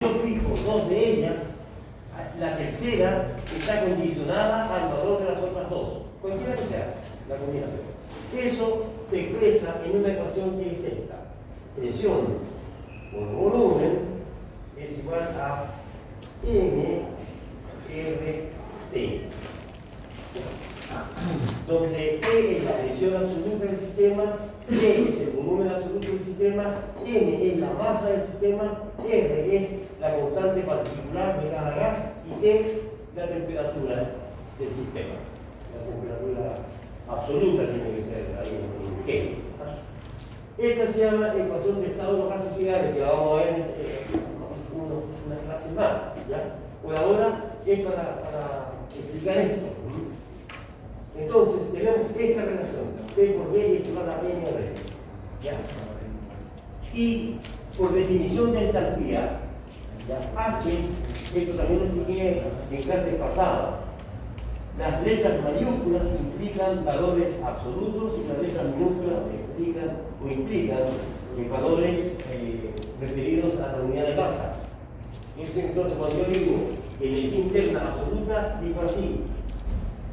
Yo fijo dos de ellas, la tercera está condicionada al valor de las otras dos, cualquiera que sea la combinación. Eso se expresa en una ecuación que es esta. Presión por volumen es igual a MRT, donde E es la presión absoluta del sistema, E es el volumen absoluto del sistema, M es la masa del sistema, R es la constante particular de cada gas y T la temperatura del sistema. La temperatura absoluta tiene que ser ahí en G. Esta se llama ecuación de estado de los gases y gases, que la vamos a ver en unas clases más. ¿Ya? Por ahora es para explicar esto. Entonces tenemos esta relación, P por D es igual a MR. ¿Ya? Y por definición de entalpía, ¿ya? H, esto también lo expliqué en clases pasadas, las letras mayúsculas implican valores absolutos y las letras minúsculas implican valores referidos a la unidad de masa. Entonces, cuando yo digo energía interna absoluta, digo así.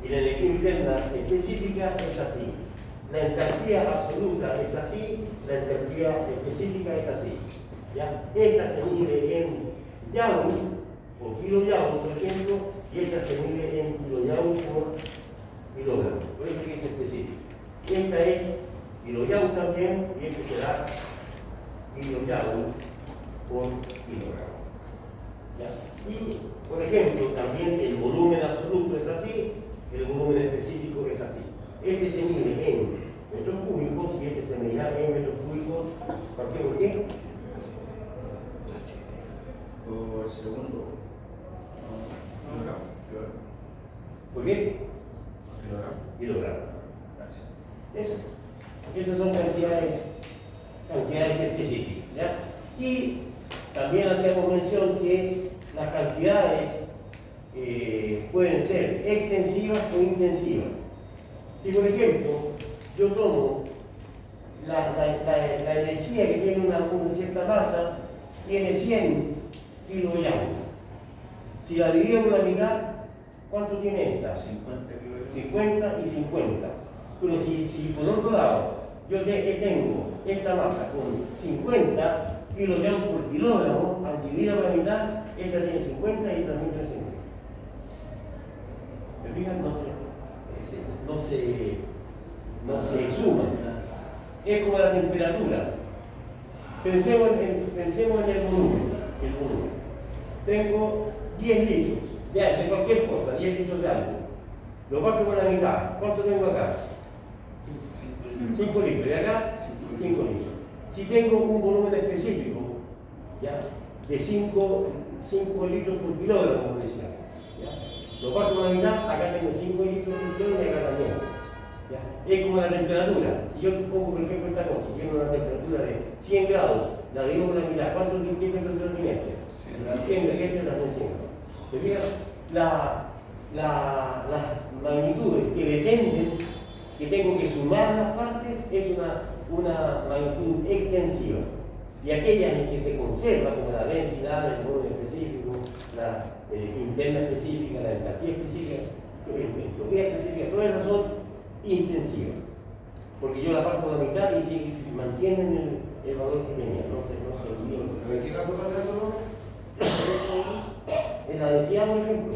Y la energía interna específica es así. La entalpía absoluta es así, la entalpía específica es así. ¿Ya? Esta se mide en Joule o kilojoule, por ejemplo, y esta se mide en kilojoule por kilogramo. Por eso que es específico. Esta es kilojoule también, y este será kilojoule por kilogramo. ¿Ya? Y, por ejemplo, también el volumen absoluto es así, el volumen específico es así. Este se mide en metros cúbicos y este se medirá en metros cúbicos. ¿Por qué? Por segundo. ¿Por qué? Kilogramo. Eso. Esas son cantidades específicas. ¿Ya? Y también hacemos mención que las cantidades pueden ser extensivas o intensivas. Si, por ejemplo, yo tomo la energía que tiene una cierta masa, tiene 100 kilojoules. Si la divido por la mitad, ¿cuánto tiene esta? 50 y 50. Pero si por otro lado yo tengo esta masa con 50 kilojoules por kilogramo, al dividir por la mitad, esta tiene 50 y esta también tiene 50. ¿Me fijan? No se suman. Es como la temperatura. Pensemos en el volumen. Tengo 10 litros de cualquier cosa, 10 litros de algo. Lo parto por la mitad. ¿Cuánto tengo acá? 5 litros. ¿Y acá? 5 litros. Si tengo un volumen específico, ¿ya? De 5 litros por kilogramo, como decía, ¿ya? Lo parto por la mitad, acá tengo 5 litros por kilogramo y acá también. ¿Ya? Es como la temperatura. Si yo pongo, por ejemplo, esta cosa, tiene una temperatura de 100 grados, la divido por la mitad, ¿qué temperatura tiene este? 100, este también 100. ¿Se fijan? Las magnitudes que dependen, que tengo que sumar las partes, es una magnitud extensiva. Y aquellas en que se conserva, como la densidad, el volumen específico, la energía interna específica, la entalpía específica, la entropía específica, todas esas son intensivas. Porque yo la parto por la mitad y si mantienen el valor que tenía, no se olviden. ¿En qué caso pasa eso, no? En la densidad, por ejemplo.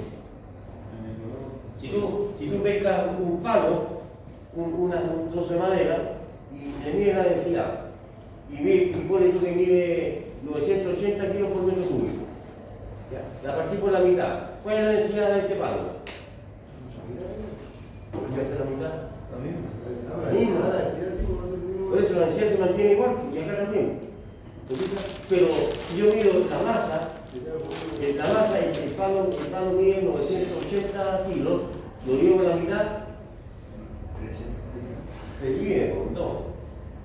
Si tú pescas un palo, un trozo de madera, y le mides la densidad, y pones tú que mide 980 kilos por metro cúbico, ¿ya? La partí por la mitad. ¿Cuál es la densidad de este palo? ¿Por qué hace la mitad? La misma. Por eso la densidad se mantiene igual, y acá también. Pero si yo mido la masa, el palo mide 980 kilos, lo divido por la mitad, se divide por 2.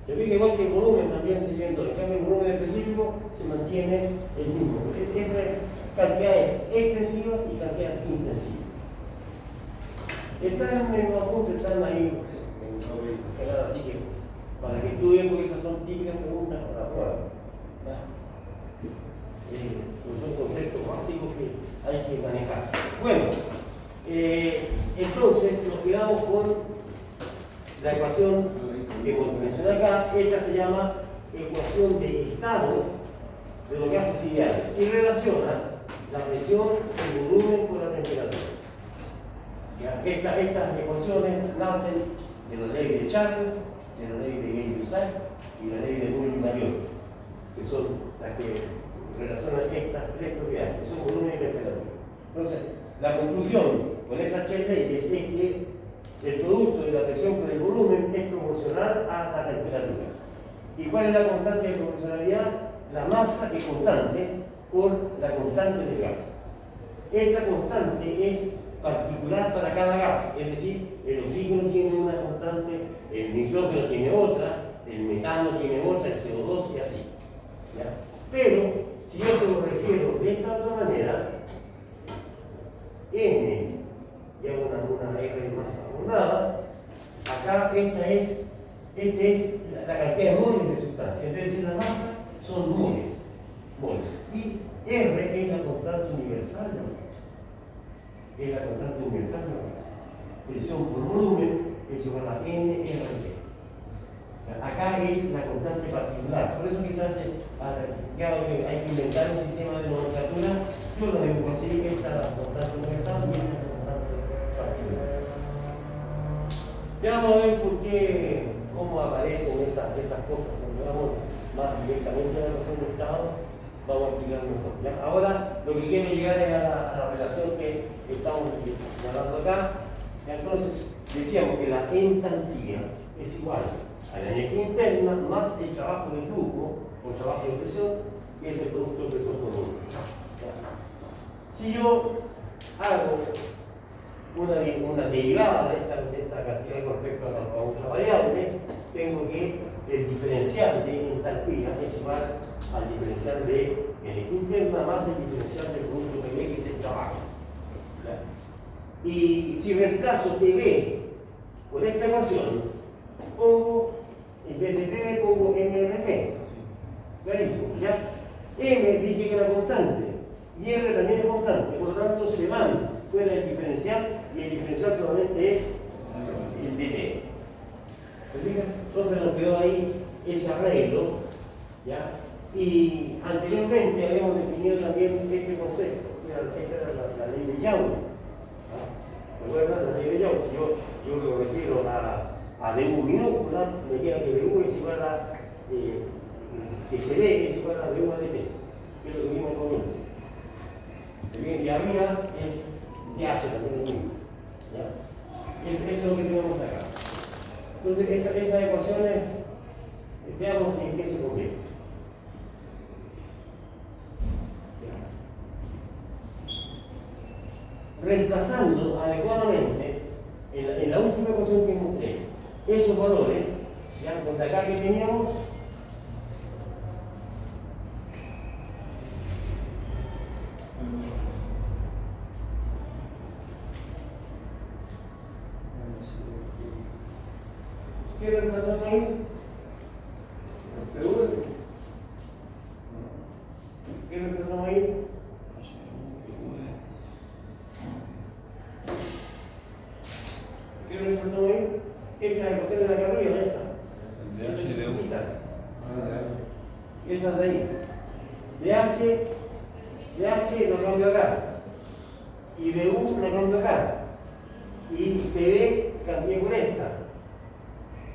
Se ve que igual que el volumen también se divide en 2. En cambio, el volumen específico se mantiene el mismo. Esas cantidades extensivas y cantidades intensivas. Están en los apuntes, están ahí. Así que, para que estudien, porque esas son típicas preguntas para la prueba. Profesor Bueno, entonces nos quedamos con la ecuación que mencioné acá. Esta se llama ecuación de estado de los gases ideales y relaciona la presión, el volumen con la temperatura. ¿Ya? Estas ecuaciones nacen de la ley de Charles, de la ley de Gay-Lussac y la ley de Moore-Mayor, que son las que relacionan estas tres propiedades, que son volumen y temperatura. Entonces, la conclusión con esas tres leyes es que el producto de la presión con el volumen es proporcional a la temperatura. ¿Y cuál es la constante de proporcionalidad? La masa es constante por la constante del gas. Esta constante es particular para cada gas, es decir, el oxígeno tiene una constante, el nitrógeno tiene otra, el metano tiene otra, el CO2 y así. ¿Ya? Pero, si yo te lo refiero de esta otra manera, N, y hago una R más abundada, acá esta es la cantidad de moles de sustancia, es decir, la masa son moles. Y R es la constante universal de los gases. Es la constante universal de los gases. Presión por volumen es igual a NRT. Acá es la constante particular. Por eso que se hace, hay que inventar un sistema de nomenclatura. Yo lo dibujo así, esta es la constante universal y esta es la constante particular. Ya vamos a ver por qué, cómo aparecen esas cosas. Cuando vamos más directamente a la ecuación de estado, vamos a explicar mejor. ¿Ya? Ahora lo que quiero llegar es a la relación que estamos hablando acá. Entonces, decíamos que la entalpía es igual a la energía interna más el trabajo de flujo o trabajo de presión, que es el producto de presión por volumen. Si yo hago una derivada de esta cantidad con respecto a otra variable, tengo que el diferencial de entalpía es igual al diferencial de energía interna más el diferencial del producto PV, que es el trabajo. ¿Ya? Y si reemplazo PV por esta ecuación, pongo, en vez de PV pongo MRT. Clarísimo, ¿ya? M dice que era constante y R también es constante, por lo tanto se van fuera del diferencial y el diferencial solamente es el DT. Entonces nos quedó ahí ese arreglo, ¿ya? Y anteriormente habíamos definido también este concepto, esta era la ley de Young. ¿Recuerdan la ley de Young? Si yo lo refiero a DU minúscula, me queda que DU es igual a que se ve es igual a DU a DT, que es lo que vimos al comienzo. Y arriba es DH también es mismo. ¿Ya? Eso es lo que tenemos acá. Entonces, esas ecuaciones, veamos en qué se convierten. Reemplazando adecuadamente en la última ecuación que mostré esos valores, ya con acá que teníamos, ¿qué reemplazamos ahí? ¿Qué reemplazamos ahí? ¿Qué reemplazamos ahí? Esta ecuación de la carrera, esa. DH y DU. Esa de ahí. DH lo cambio acá. Y DU lo cambio acá. Y PV cambié por esta.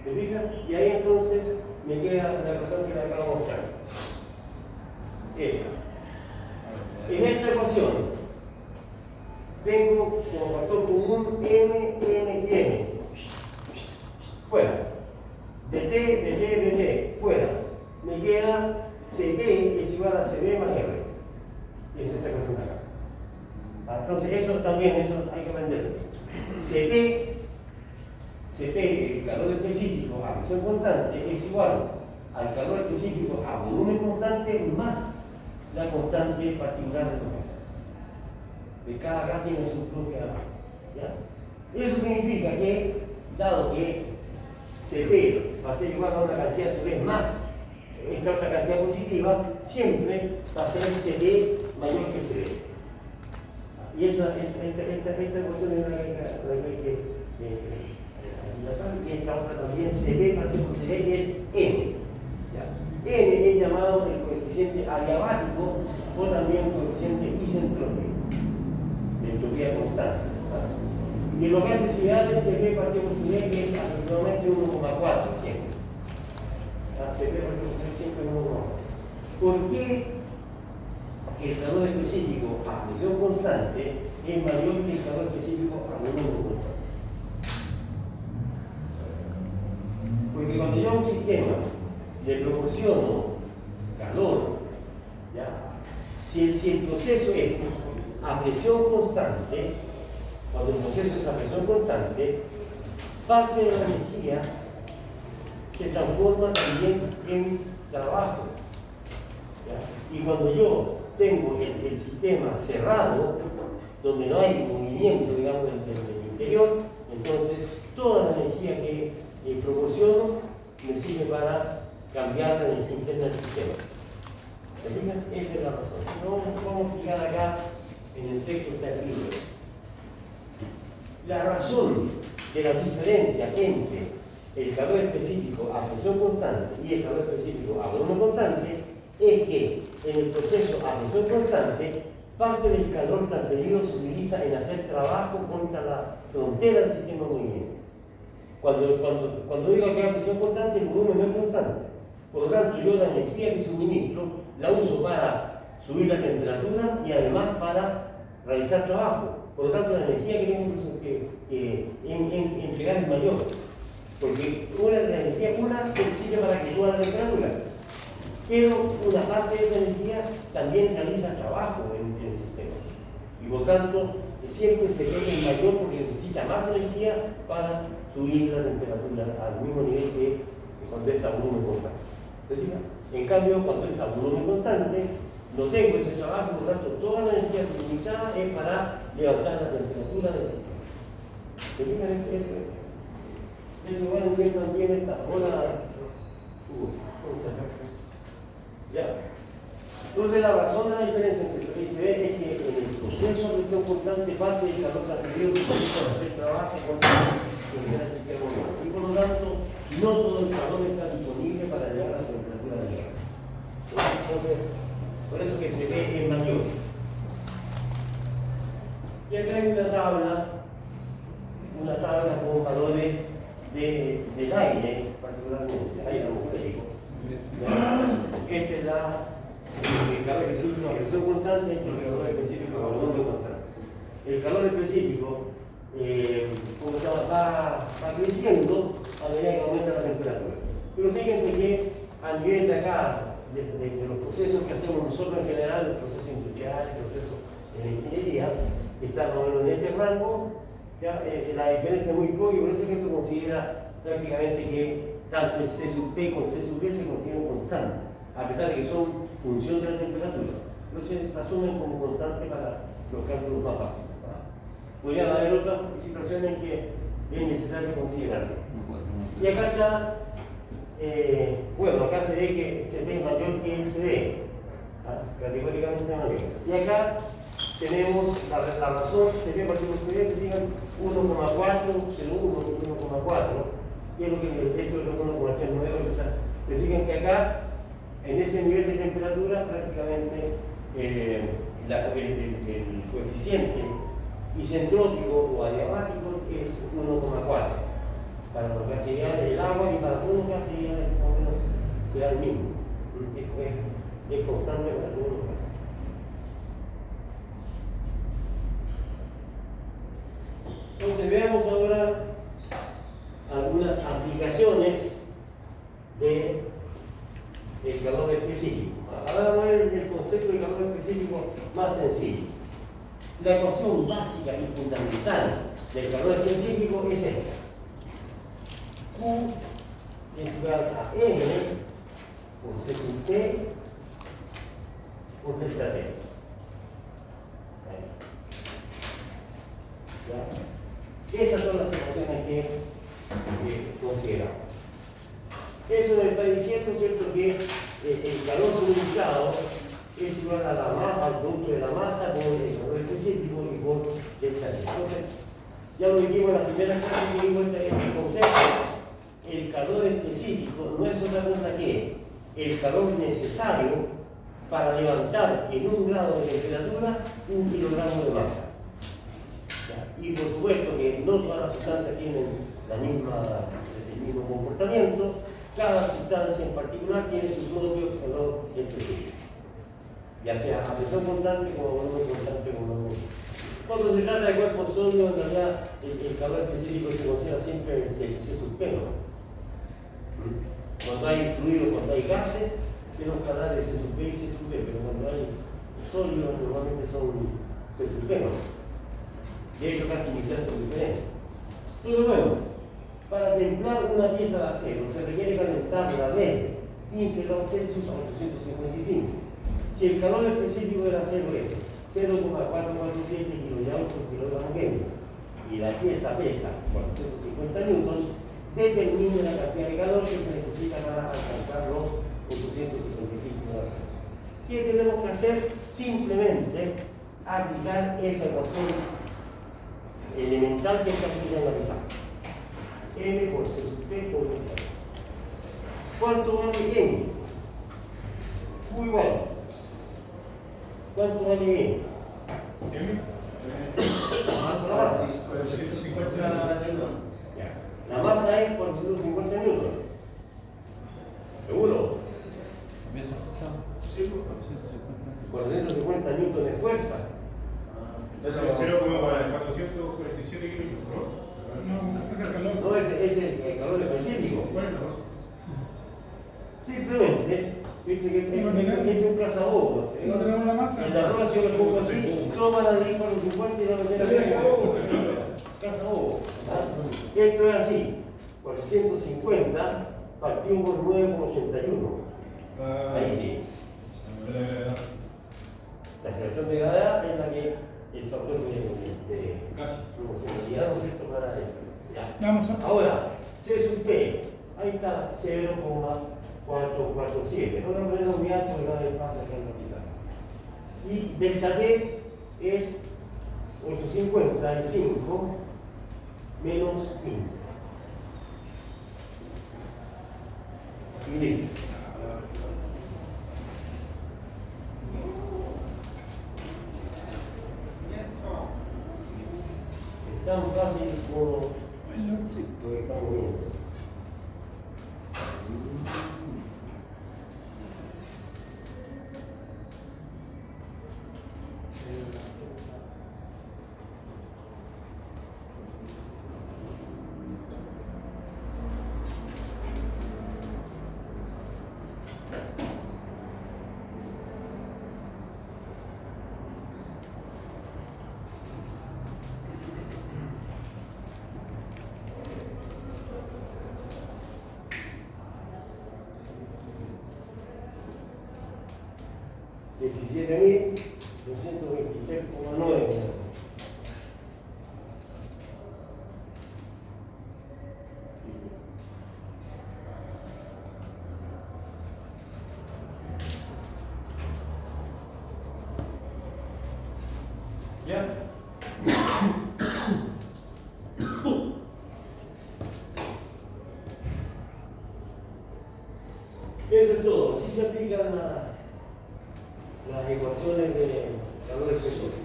¿Me fijas? Y ahí entonces me queda la ecuación que le acabo de mostrar. Esa. En esta ecuación tengo como factor común M, N y M. Fuera. DT, fuera. Me queda CP es igual a CB más R. Y es esta ecuación de acá. Entonces eso también, eso hay que aprenderlo. CP, el calor específico a presión constante, es igual al calor específico a volumen constante más la constante particular de los gases. De cada gas tiene su propia. ¿Ya? Eso significa que, dado que CP va a ser igual a una cantidad de CP más esta otra cantidad positiva, siempre va a ser CP mayor que CP. Y esta cuestión es la que hay que y esta otra también se ve, porque se ve que es N. ¿Ya? N es llamado el coeficiente adiabático o también coeficiente isentrópico, de entropía constante. ¿No? Y lo que hace ciudad se ve partido por se ve que es aproximadamente 1,4 siempre. Se ve partido por se ve siempre 1,4. ¿Por qué el calor específico a presión constante es mayor que el calor específico a volumen constante? Porque cuando yo a un sistema le proporciono calor, ¿ya? Si el proceso es a presión constante, cuando el proceso es a presión constante, parte de la energía se transforma también en trabajo. ¿Ya? Y cuando yo tengo el sistema cerrado, donde no hay movimiento, digamos, del interior, entonces toda la energía que proporciono me sirve para cambiar la energía interna del sistema. ¿Se fijan? Esa es la razón. No vamos a explicar acá en el texto está el libro. La razón de la diferencia entre el calor específico a presión constante y el calor específico a volumen constante es que en el proceso a presión constante, parte del calor transferido se utiliza en hacer trabajo contra la frontera del sistema de movimiento. Cuando digo que a presión constante, el volumen no es constante. Por lo tanto, yo la energía que suministro la uso para subir la temperatura y además para realizar trabajo. Por lo tanto, la energía que tengo que entregar es mayor. Porque la energía se necesita para que suba la temperatura. Pero una parte de esa energía también realiza trabajo en el sistema. Y por tanto, siempre se ve el mayor porque necesita más energía para subir la temperatura al mismo nivel que cuando es a volumen constante. En cambio, cuando es a volumen constante, no tengo ese trabajo, por lo tanto, toda la energía suministrada es para levantar la temperatura del sistema. ¿Se fijan? Eso va a ver también esta ola. ¿Ya? Entonces, la razón de la diferencia entre lo que se ve es que en el proceso de presión constante parte del calor transferido que utiliza para hacer trabajo contra el sistema. Y por lo tanto, no todo el calor está disponible para llegar a la temperatura de la. Entonces, por eso que se ve es mayor. Y acá hay una tabla con valores del aire, particularmente, aire atmosférico. Esta es el calor específico a presión constante, este es el calor específico a volumen constante. El calor específico va creciendo a medida que aumenta la temperatura. Pero fíjense que a nivel de acá, de los procesos que hacemos nosotros en general, los procesos industriales, los procesos de la ingeniería, está en este rango, ¿ya? La diferencia es muy poca y por eso es que se considera prácticamente que tanto el C sub P como el C sub D se consideran constantes, a pesar de que son función de la temperatura. Entonces se asumen como constantes para los cálculos más fáciles. Podrían haber otras situaciones que es necesario considerar. Y acá está, bueno, acá se ve que se ve mayor que el CD, categóricamente mayor. Y acá tenemos la razón, se ve mayor que el CD, se fijan 1,4, 0,1, 1,4, y es lo que esto es lo 1,398. O sea, se fijan que acá, en ese nivel de temperatura, prácticamente el coeficiente isentrópico o adiabático es 1,4 para los gases ideales del agua y para todos los gases ideales será el mismo. Es constante para todos los gases. Entonces veamos ahora algunas aplicaciones del calor específico. Ahora vamos a ver el concepto de calor específico más sencillo. La ecuación básica y fundamental del calor específico es esta. Q es igual a M por C sub T por delta T. Esas son las ecuaciones que consideramos. Eso nos está diciendo, ¿cierto?, que el calor suministrado es igual a la masa, al producto de la masa con el calor específico y con Entonces, ya lo dijimos en la primera clase que dimos este concepto. El calor específico no es otra cosa que el calor necesario para levantar en 1 grado de temperatura 1 kilogramo de masa. ¿Ya? Y por supuesto que no todas las sustancias tienen el mismo comportamiento. Cada sustancia en particular tiene su propio calor específico, ya sea a presión constante como volumen constante como volumen. Cuando se trata de cuerpos sólidos, en realidad el calor específico se considera siempre C sub-P. Cuando hay fluidos, cuando hay gases, tienen los canales C sub-P y C sub-P, pero cuando hay sólidos normalmente son C sub-P. De hecho casi ni se hace diferencia. Entonces bueno, para templar una pieza de acero se requiere calentarla de 15 grados Celsius a 855. Si el calor específico del acero es 0,447 kJ por kilogramo químico y la pieza pesa 450 newtons, determine la cantidad de calor que se necesita para alcanzar los 855 grados Celsius. ¿Qué tenemos que hacer? Simplemente aplicar esa ecuación elemental que está aquí en la pizarra. M por C sub P por V. ¿Cuánto vale M? Muy bueno. ¿Cuánto vale M? La masa. 450 newton. Ya. La masa es 450 newton. ¿Seguro? Sí, 450 newton de fuerza. Entonces, 0,447 kilos, ¿no? No, es el calor. No es el calor específico. ¿Cuál es la cosa? Simplemente, viste que es un cazabobo. No tenemos la masa. En la prueba yo le pongo así, toma la ley para los 50 y la bandera cazabobo. Esto es así, 450 partido por 9,81. Ahí sí. La aceleración de gravedad es la que el factor de proporcionalidad, ¿no es cierto? Para ya. Vamos a... Ahora, C sub P, ahí está 0,447. No voy a poner la unidad porque da espacio acá en la pizarra. Y delta T es 855 menos 15. Y listo. Es tan fácil como lo que estamos viendo. $17.223,9. ¿Ya? Eso es todo. Así se aplican las ecuaciones de calor específico.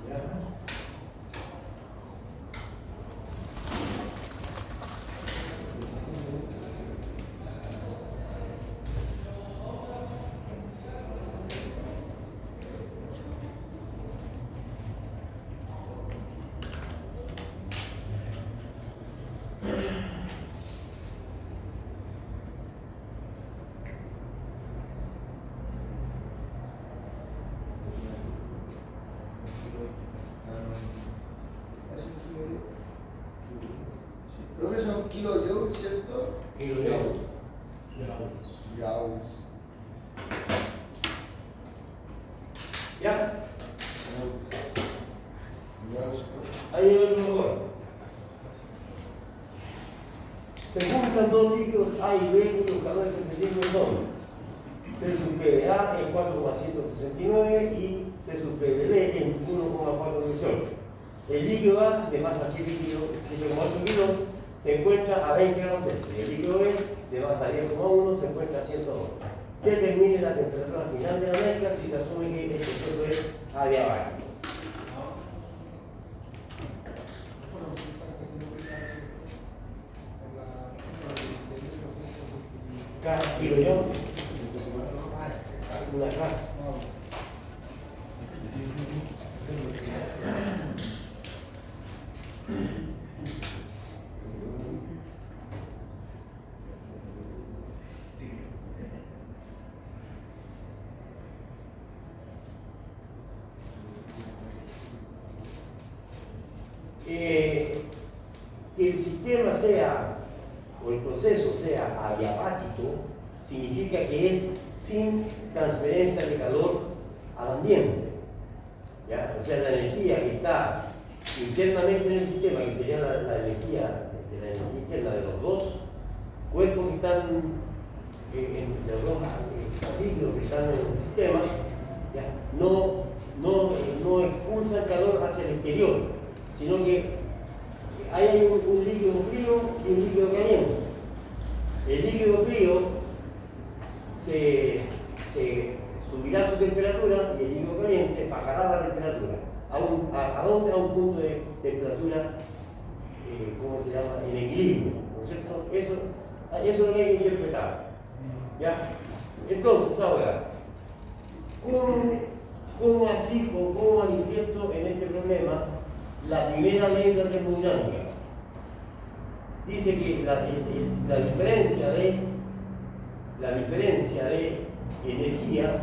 ¿Ya? Profesor, kilojoule, ¿cierto? Kilojoule. Joules. ¿Ya? Joules. Ahí hay otro lugar. Se juntan dos líquidos A y B cuyos calores específicos son C sub P de A en 4,169 y C sub P de B en 1,418. El líquido A de masa 7 kilos, 7,8 kilos, se encuentra a 20 grados Celsius. El líquido B de masa 10,1 se encuentra a 102. Determine la temperatura final de la mezcla si se asume que este proceso es adiabático. Cada kilogram, una K. Que el sistema sea, o el proceso sea adiabático, significa que es sin transferencia de calor al ambiente. ¿Ya? O sea, la energía que está internamente en el sistema, que sería la energía de la energía interna de los dos cuerpos que están de los dos líquidos que están en el sistema, ¿ya? No expulsan calor hacia el exterior, sino que hay un líquido frío y un líquido caliente. El líquido frío se subirá su temperatura y el líquido caliente bajará la temperatura. ¿A dónde? A un punto de temperatura, ¿cómo se llama? En equilibrio, ¿no es cierto? Eso es lo que hay que interpretar. ¿Ya? Entonces, ahora, ¿cómo aplico, cómo manifiesto en este problema la primera ley de la termodinámica? Dice que la diferencia de energía,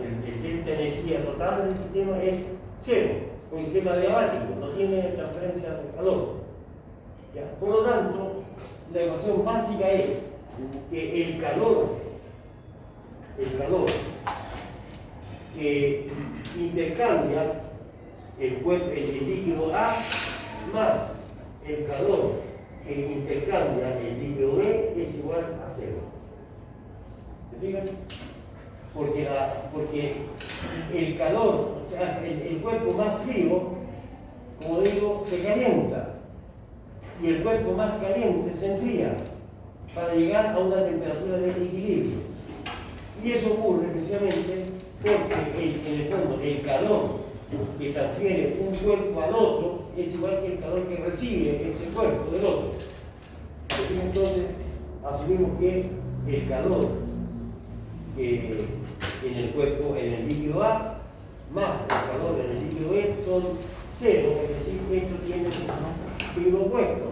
el delta de energía total del sistema es cero, con el sistema adiabático, no tiene transferencia de calor. ¿Ya? Por lo tanto, la ecuación básica es que el calor que intercambia el líquido A más el calor que intercambia el líquido B es igual a cero. ¿Se fijan? Porque el calor, o sea, el cuerpo más frío, como digo, se calienta y el cuerpo más caliente se enfría para llegar a una temperatura de equilibrio. Y eso ocurre precisamente porque en el fondo el calor que transfiere un cuerpo al otro es igual que el calor que recibe ese cuerpo del otro. Entonces asumimos que el calor que en el cuerpo, en el líquido A, más el calor en el líquido B son cero, es decir, que esto tiene signo opuesto.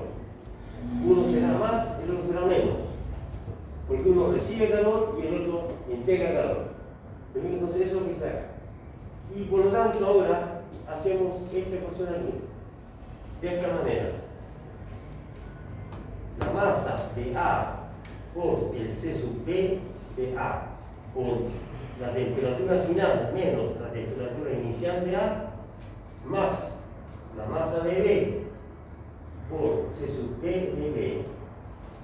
Uno será más, el otro será menos, porque uno recibe calor y el otro entrega calor. Entonces eso es lo que está acá. Y por lo tanto ahora hacemos esta ecuación aquí, de esta manera. La masa de A por el C sub B de A por la temperatura final menos la temperatura inicial de A más la masa de B por C sub B de B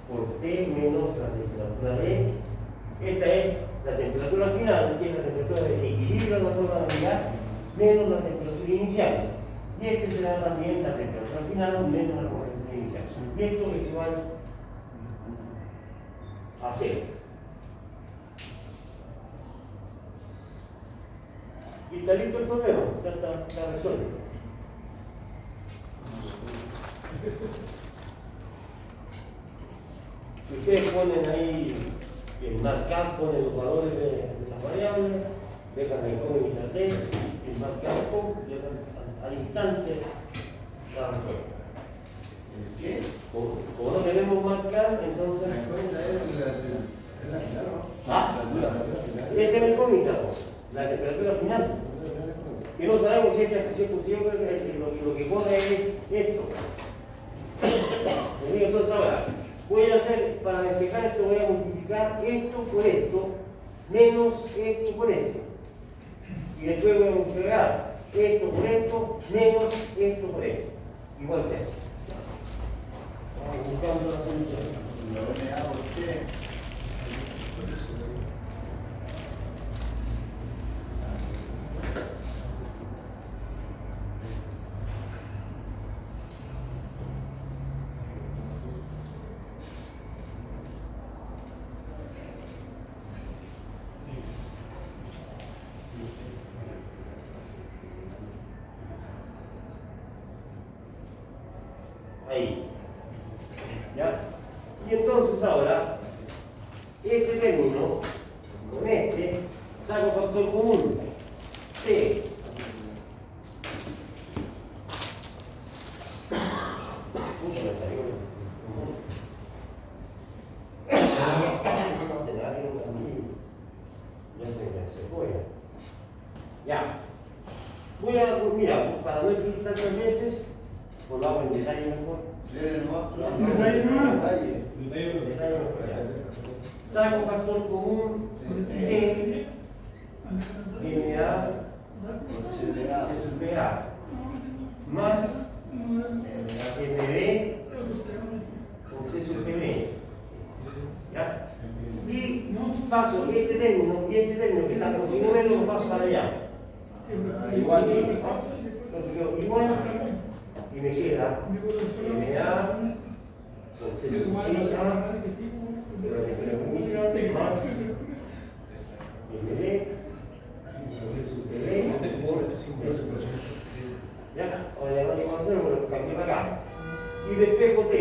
por T menos la temperatura B. Esta es la temperatura final, que es la temperatura de equilibrio de la probabilidad menos la temperatura inicial. Y este será también la temperatura final menos la temperatura inicial. Y esto es igual a cero. Y está listo el problema, ya está resuelto. Si ustedes ponen ahí en marcar, ponen los valores de las variables, dejan la incógnita T, en marcar al instante la respuesta. ¿Qué? Como no queremos marcar, entonces. La incógnita es la final, ¿no? Ah, esta es la incógnita, la temperatura final. Que no sabemos si esta es posible, lo que pone es esto. Entonces ahora, voy a hacer, para despejar esto, voy a multiplicar esto por esto, menos esto por esto. Y después voy a multiplicar esto por esto, menos esto por esto. Igual sea. Vamos buscando la solución. Lo NA por T. ahí. ¿Ya? Y entonces ahora, este término, con este, saco factor común, T. Ya. Voy a, mira, para no escribir tantas veces, volvamos en detalle mejor. Detalle nomás. Detalle. Detalle mejor, ya. Saco factor común de MA Se le da. sub BA más MB con C sub PB. ¿Ya? Y paso este término y este término que está con su número lo paso para allá. Igual que, entonces quedo igual y me queda MA con C sub PA más MD con C sub PB por C sub PB. ¿Ya? Ahora ya no hay más hacer, lo cambié para acá. Y despejo T.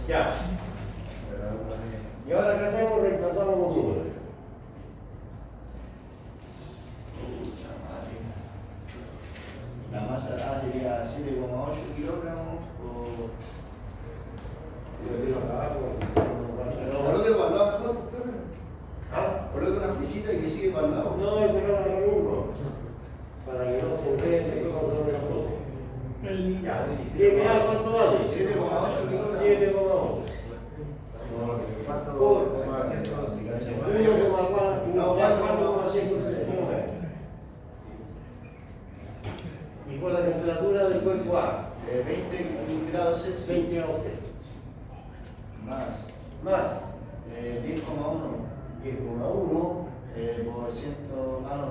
Ya. Y ahora, ¿qué hacemos? Reemplazamos los números. La masa A sería 7,8 kilogramos o... Pero colóquelo al lado mejor, profe. ¿Ah? Coloque una flechita y que sigue para el lado. No, eso no es lo mismo. Para que no se entere después cuando no la foto. Ya. Dime, ¿cuánto vale? 7,8 kilogramos. 7,8. Por 1,4. Y por la temperatura del cuerpo A, 20 grados Celsius. 20 grados Celsius. Más 10,1 10,1 por ciento. Ah, no.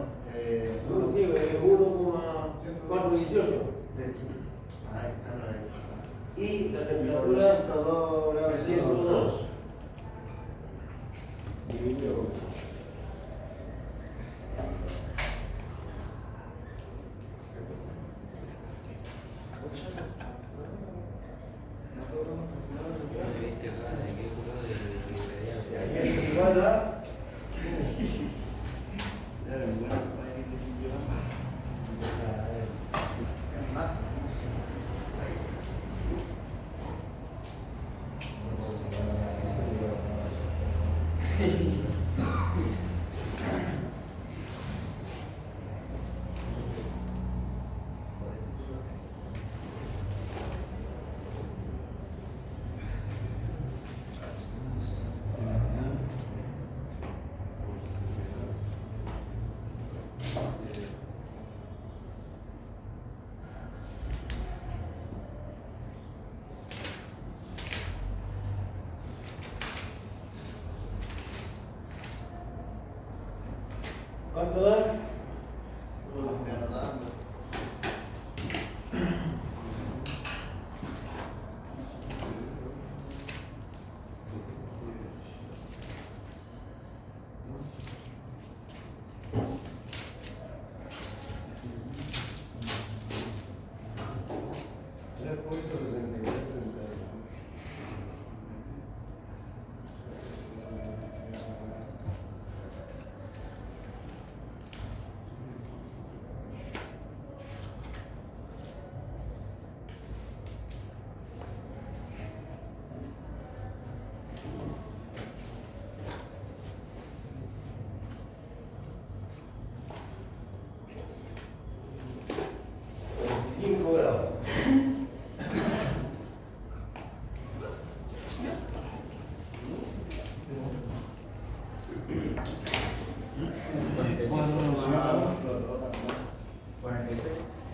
1,418. Ahí está. Y la Por temperatura 102 grados 102. Dividido. Y es igual a ¿cuánto da?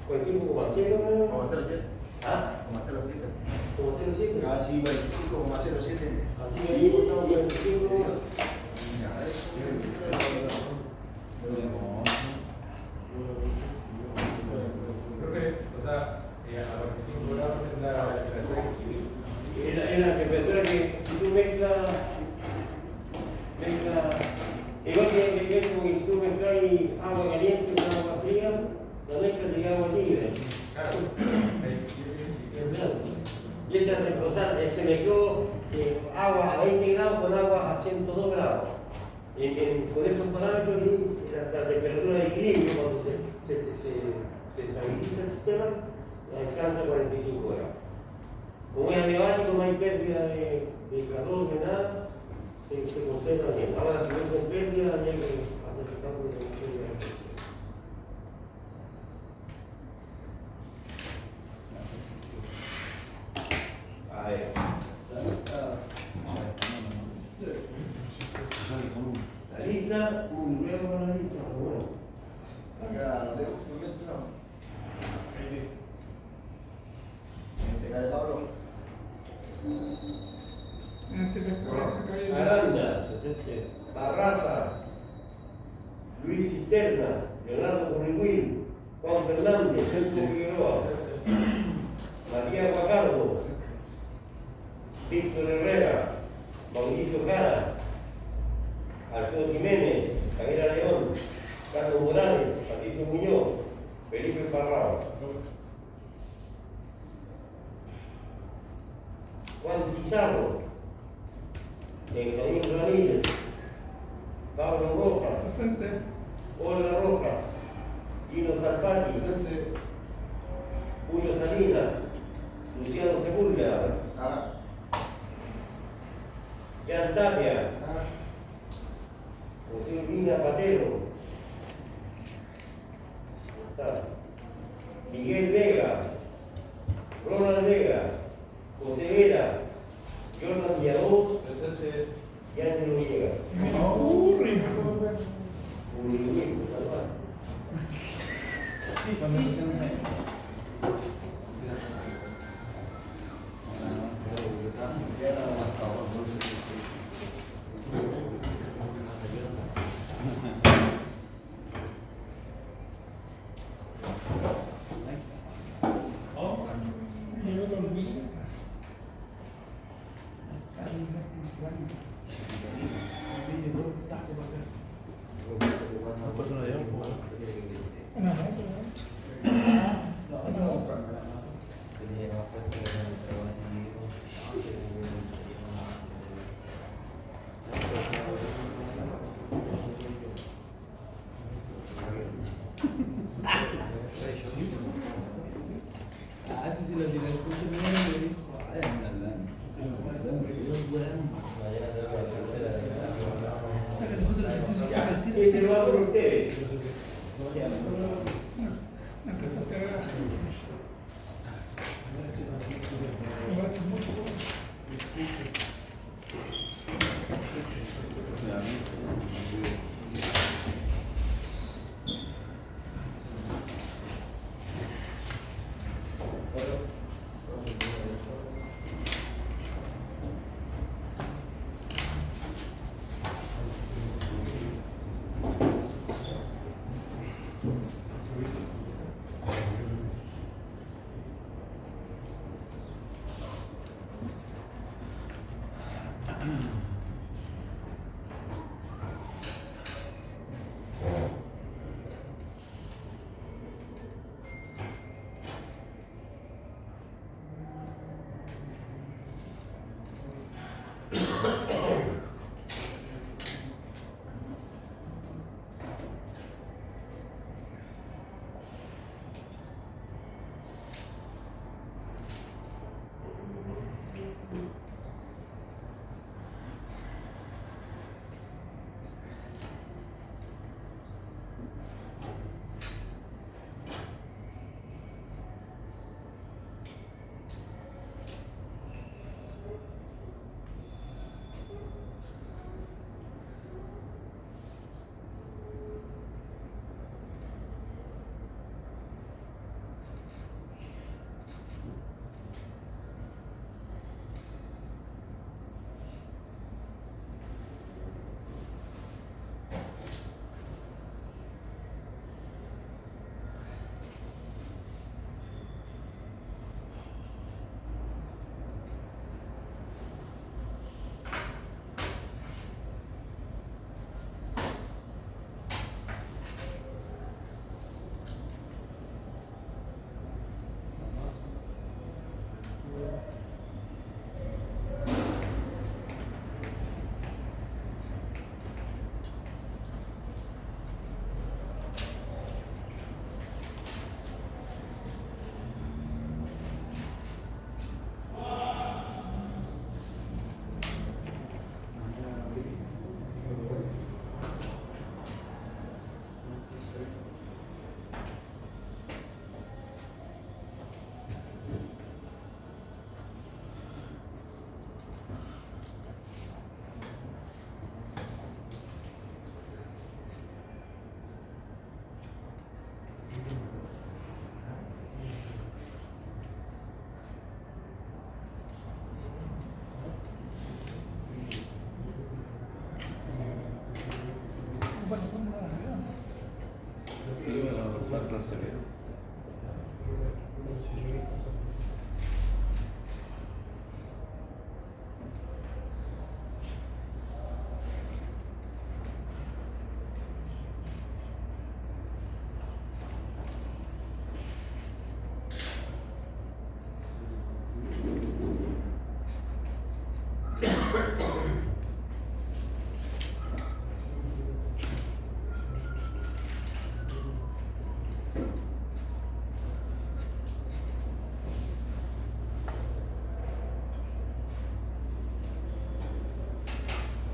Con 5,0. Como hacer los ¿Ah? como hacer los 0,07. Casi 25,07. Así que ahí estamos 45. Profe, o sea, a 45 grados es la temperatura de equilibrio. Es la temperatura que si tú mezclas, igual que es como que si tú mezclas agua caliente con agua fría, la mezcla te queda agua libre. Claro. Y esa o sea, se mezcló agua a 20 grados con agua a 102 grados. Con esos parámetros la temperatura de equilibrio cuando se estabiliza el sistema alcanza 45 grados. Como es adiabático, no hay pérdida de calor ni nada, se conserva bien. Ahora, si no se pérdida, habría que hacer el cálculo de pérdida de presión. A ver. La lista, luego con la lista, pero bueno. Acá la leo, ¿por qué entramos? ¿Te cae Pablo? Aranda, presente. Barraza, Luis Cisternas, Leonardo Curriquín, Juan Fernández, Sergio Figueroa, María Guacardo, Víctor Herrera, Mauricio Cara, Alfredo Jiménez, Javier León, Carlos Morales, Patricio Muñoz, Felipe Parrao, Juan Pizarro, Benjamín Ramírez, Pablo Rojas, Presente. Olga Rojas, Guido Salfati, Julio Salinas, Luciano Sepúlveda, Ah. Jan Tapia, José Urbina Patero, Miguel Vega, Ronald Vega, José Vera, Jordan Villalobos, Presente. y Ángel Villegas.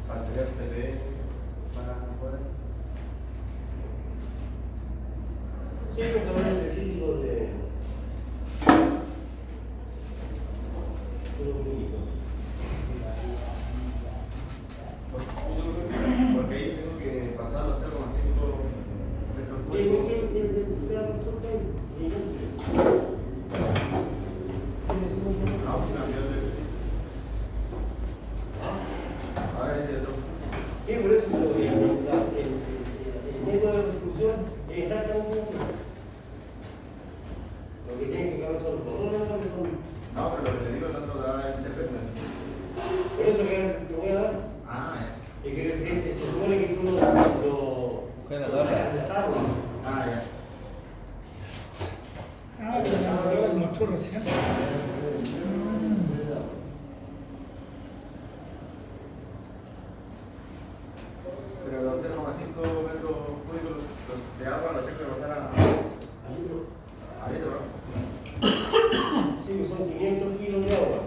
Faltaría que se dé para poder. Sí, porque van a decir lo de. Porque ahí tengo que pasarlo a 0,5 metros cúbicos. Ah, pues cambió de. Ahora es de otro. Sí, por eso el método de resolución es exactamente lo mismo. Lo que tiene que cambiar son los botones, No, pero lo que le digo el otro da el CP. por eso que te voy a dar. Ah, Es que se supone que tú lo Busca la tabla. la tabla. ah, ya. Ah, pero la verdad como churro siempre. Pero los 0,5 metros cúbicos de agua los tengo que pasar a litro, ¿no? Sí, son 500 kilos de agua.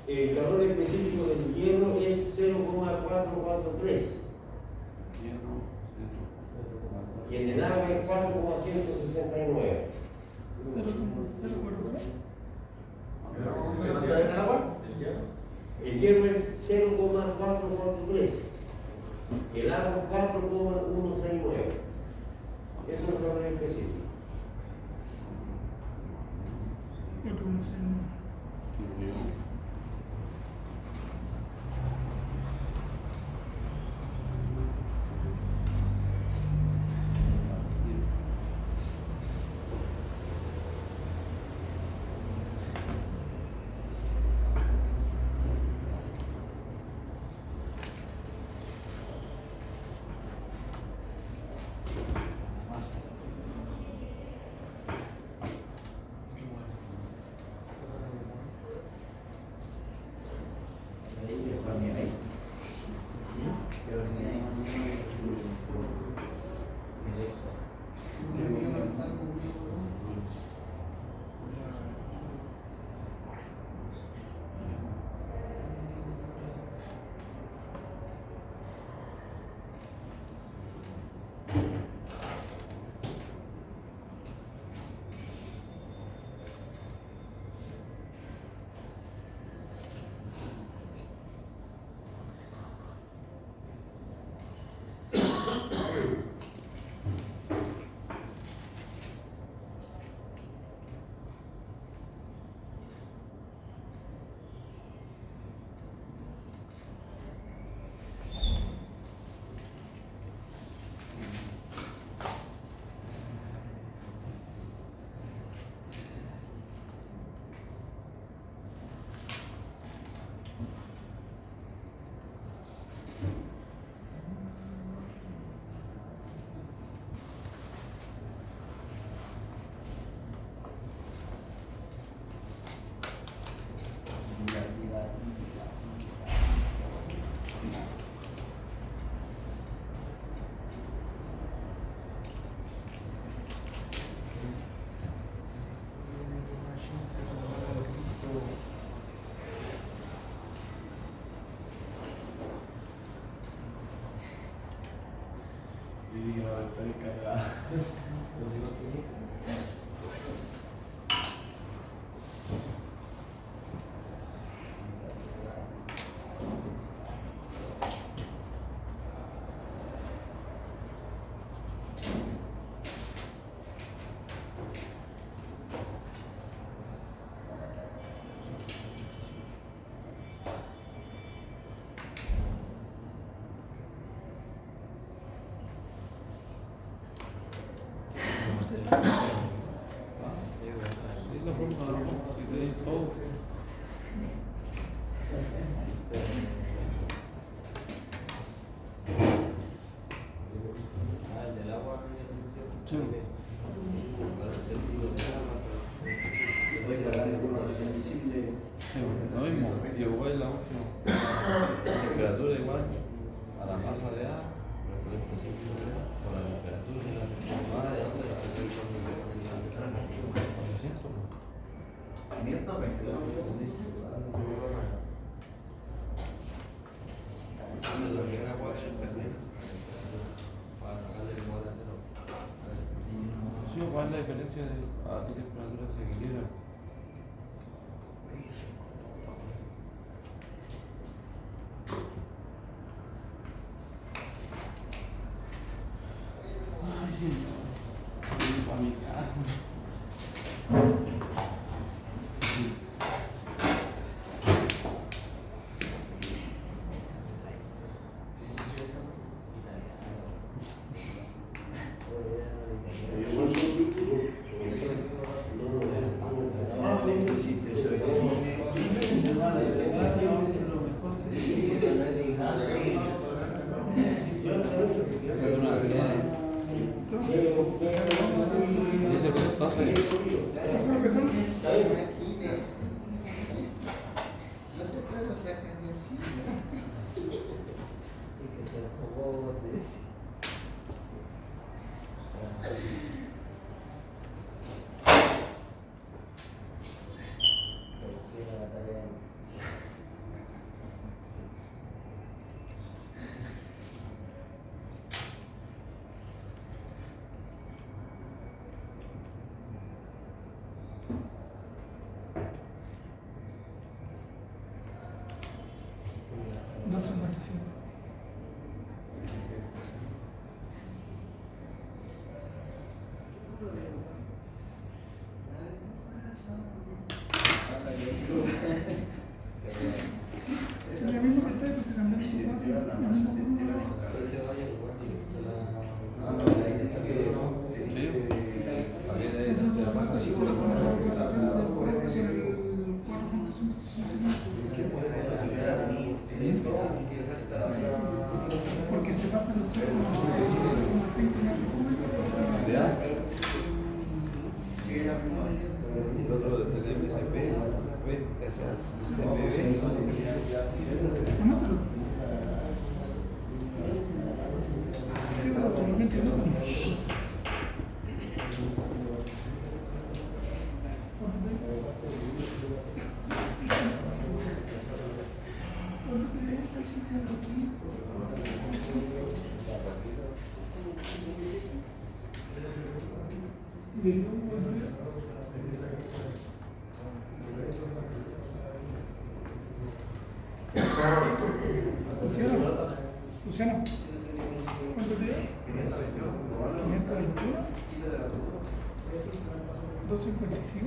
El calor específico del hierro es 0,443 y el del agua es 4,169. ¿Cuánto es el agua? El hierro es 0,443 y el agua 4,169. Eso es el calor específico. Sí, lo mismo, igual la última. La temperatura igual a la masa de A, por la temperatura y la masa de dónde la temperatura. 522. Sí, ¿cuál es la diferencia de a qué temperatura se equilibra? Ay, señor. Para mi casa. Porque te va a conocer Luciano, ¿cuánto te dio? 521, 255.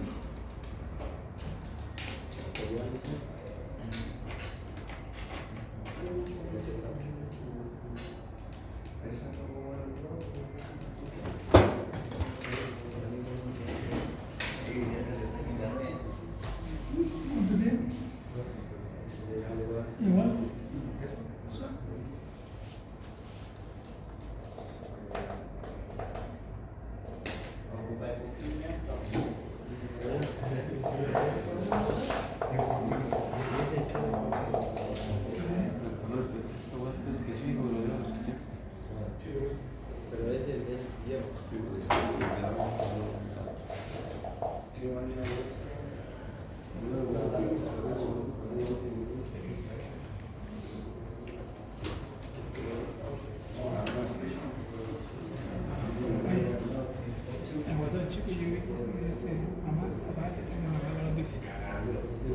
¿Cuánto tiene? Igual.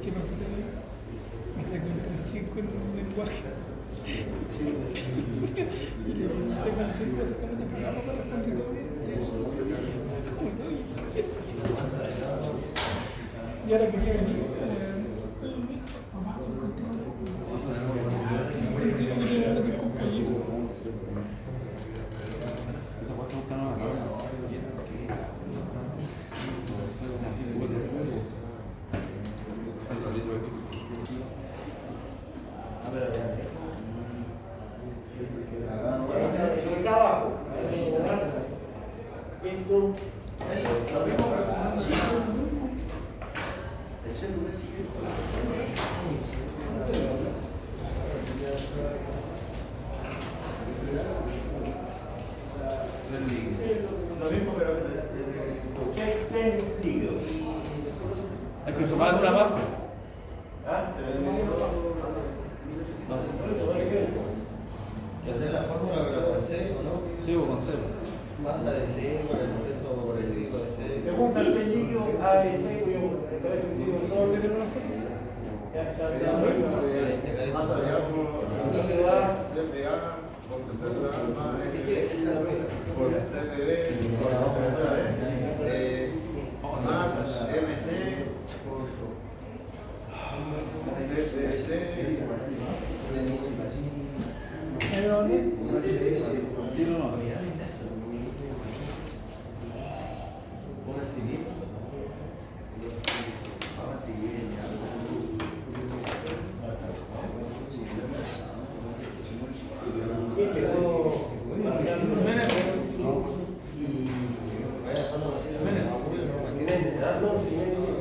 ¿Qué pasó? Me sacó un 3.5 en un lenguaje. Y le pregunté cuál es el caso, ¿cómo te pagamos a responder todo bien? Y ahora quería venir. Mamá, ¿tú contigo? Sí, me quiero hablar de un compañero. Esa pasa buscar una palabra. Esto que sumar una más. ¿Ah? Te vendí todo. Por eso, bueno, Que hacer la fórmula pero con C, ¿o no? Sí, o con C. Masa de C por el peso por el líquido de C. según el líquido AS, ya está. Masa de agua, Líquido A. DPA, con temperatura alfa, por TPB, por temperatura B, Max, MC, DCC, Tiro no. Una civil. ¿Quién llegó? Jiménez. Y Jiménez. Jiménez, ¿ah? No, Jiménez.